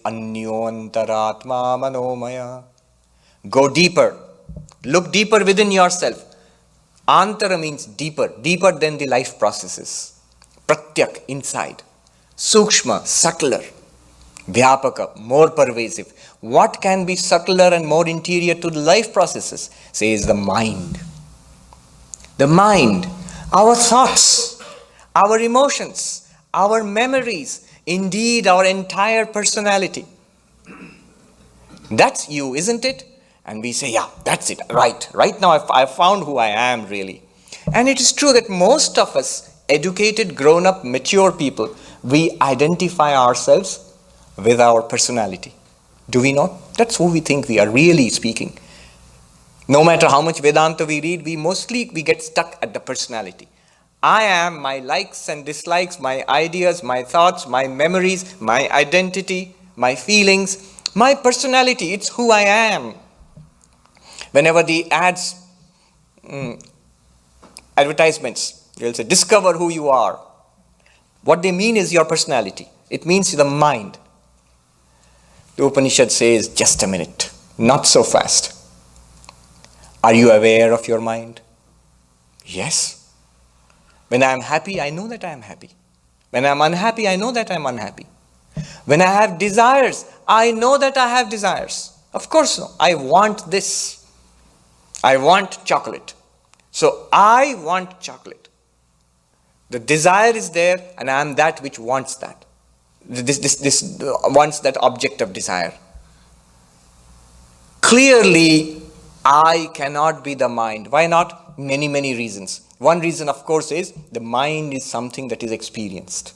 Anyoantaratma manomaya. Go deeper. Look deeper within yourself. Antara means deeper, deeper than the life processes. Pratyak, inside. Sukshma, subtler. Vyapaka, more pervasive. What can be subtler and more interior to the life processes? Says the mind. The mind, our thoughts, our emotions, our memories, indeed our entire personality. That's you, isn't it? And we say, yeah, that's it, right. Right now I've found who I am really. And it is true that most of us, educated, grown-up, mature people, we identify ourselves with our personality. Do we not? That's who we think we are, really speaking. No matter how much Vedanta we read, we get stuck at the personality. I am my likes and dislikes, my ideas, my thoughts, my memories, my identity, my feelings, my personality. It's who I am. Whenever the advertisements, they'll say, discover who you are. What they mean is your personality. It means the mind. The Upanishad says, just a minute, not so fast. Are you aware of your mind? Yes. When I am happy, I know that I am happy. When I am unhappy, I know that I am unhappy. When I have desires, I know that I have desires. Of course, no. I want this. I want chocolate. So I want chocolate. The desire is there, and I am that which wants that. This wants that object of desire. Clearly, I cannot be the mind. Why not? Many, many reasons. One reason, of course, is the mind is something that is experienced.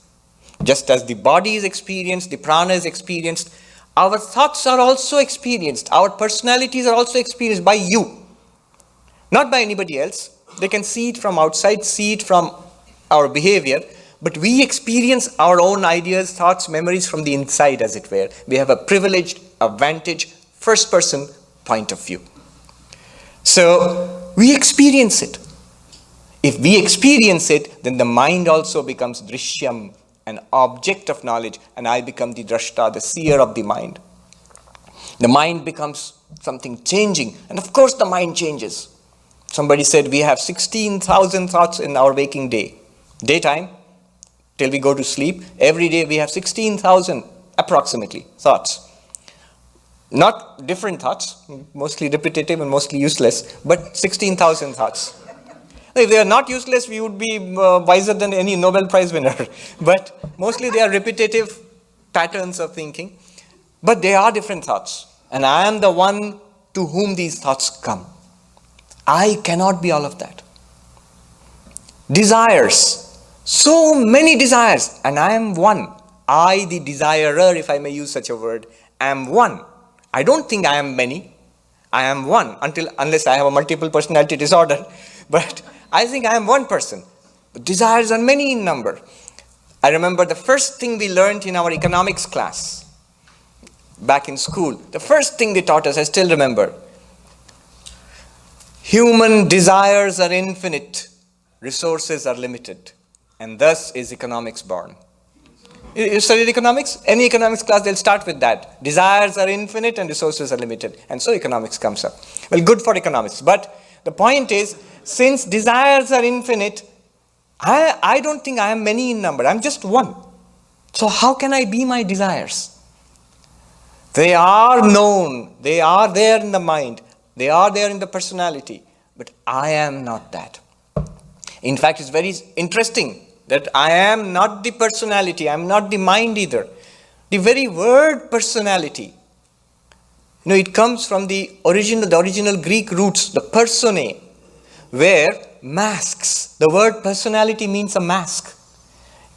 Just as the body is experienced, the prana is experienced, our thoughts are also experienced. Our personalities are also experienced by you. Not by anybody else. They can see it from outside, see it from our behavior, but we experience our own ideas, thoughts, memories from the inside, as it were. We have a privileged, advantage, first-person point of view. So, we experience it. If we experience it, then the mind also becomes drishyam, an object of knowledge, and I become the drashta, the seer of the mind. The mind becomes something changing, and of course the mind changes. Somebody said we have 16,000 thoughts in our waking day. Daytime, till we go to sleep, every day we have 16,000 approximately thoughts. Not different thoughts, mostly repetitive and mostly useless, but 16,000 thoughts. If they are not useless, we would be wiser than any Nobel Prize winner. But mostly they are repetitive patterns of thinking. But they are different thoughts. And I am the one to whom these thoughts come. I cannot be all of that. Desires. So many desires. And I am one. I, the desirer, if I may use such a word, am one. I don't think I am many. I am one unless I have a multiple personality disorder. But I think I am one person. But desires are many in number. I remember the first thing we learned in our economics class back in school. The first thing they taught us, I still remember. Human desires are infinite. Resources are limited. And thus is economics born. You studied economics? Any economics class, they'll start with that. Desires are infinite and resources are limited. And so economics comes up. Well, good for economics. But the point is, since desires are infinite, I don't think I am many in number. I'm just one. So how can I be my desires? They are known. They are there in the mind. They are there in the personality. But I am not that. In fact, it's very interesting that I am not the personality. I am not the mind either. The very word personality, it comes from the original Greek roots, the personae, where masks. The word personality means a mask.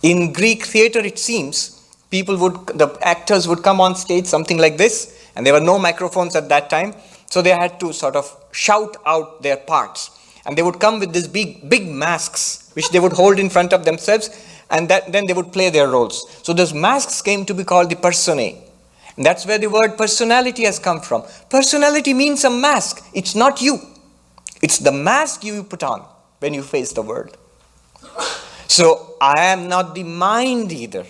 In Greek theater, it seems, the actors would come on stage, something like this, and there were no microphones at that time, so they had to sort of shout out their parts. And they would come with these big masks, which they would hold in front of themselves, and then they would play their roles. So those masks came to be called the personae. And that's where the word personality has come from. Personality means a mask. It's not you. It's the mask you put on when you face the world. So I am not the mind either.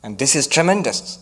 And this is tremendous.